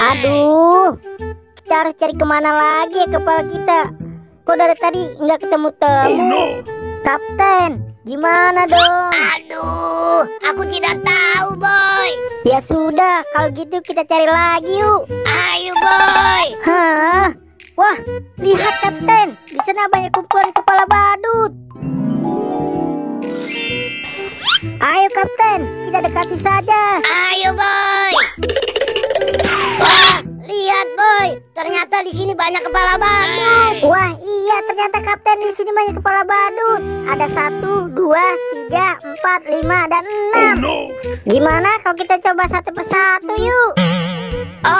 Aduh, kita harus cari kemana lagi ya kepala kita? Kok dari tadi nggak ketemu-temu? Kapten, gimana dong? Aduh, aku tidak tahu, boy. Ya sudah, kalau gitu kita cari lagi yuk. Ayo, boy. Hah? Wah, lihat kapten, di sana banyak kumpulan kepala badut. Ayo kapten, kita dekati saja. Ayo, boy. Wah, lihat, boy. Ternyata di sini banyak kepala badut. Wah iya, ternyata kapten di sini banyak kepala badut. Ada 1, 2, 3, 4, 5, dan 6. Gimana kalau kita coba satu persatu yuk?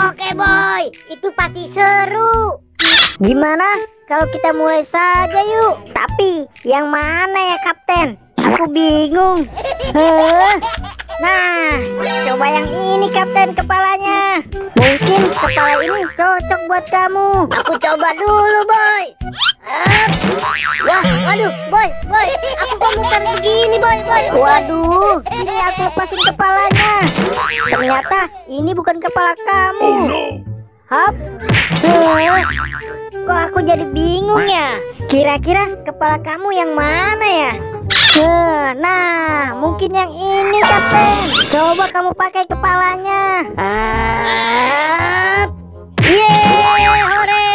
Oke, boy. Itu pasti seru. Gimana kalau kita mulai saja yuk? Tapi yang mana ya kapten? Aku bingung. Nah, coba yang ini kapten kepalanya. Mungkin kepala ini cocok buat kamu. Aku coba dulu, boy. Wah, waduh, boy. Aku kok muter begini, boy. Waduh, ini aku lepasin kepalanya. Ternyata ini bukan kepala kamu. Hap. Kok aku jadi bingung ya? Kira-kira kepala kamu yang mana ya? Nah, mungkin yang ini kapten. Coba kamu pakai kepalanya. Yeay, hore,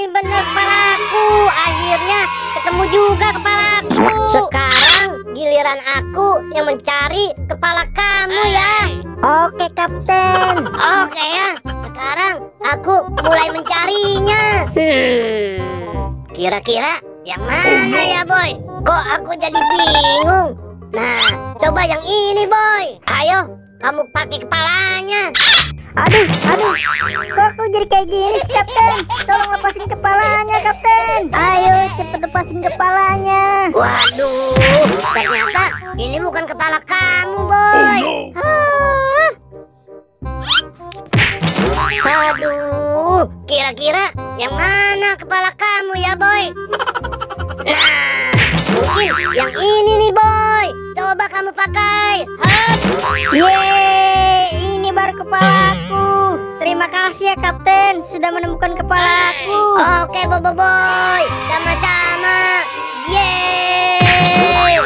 bener kepalaku. Akhirnya ketemu juga kepalaku. Sekarang giliran aku yang mencari kepala kamu ya. Oke kapten. Oke ya, sekarang aku mulai mencarinya. Kira-kira yang mana ya, boy? Kok aku jadi bingung? Nah, coba yang ini, boy. Ayo, kamu pakai kepalanya. Aduh, kok aku jadi kayak gini sih, kapten? Tolong lepasin kepalanya, kapten. Ayo, cepet lepasin kepalanya. Waduh, ternyata ini bukan kepala kamu, boy. Aduh, kira-kira yang mana kepala kamu ya, boy? Nah, mungkin yang ini nih, boy. Coba kamu pakai. Yeay, ini baru kepalaku. Terima kasih ya kapten, sudah menemukan kepalaku. Oke, boy. Sama-sama. Yeay.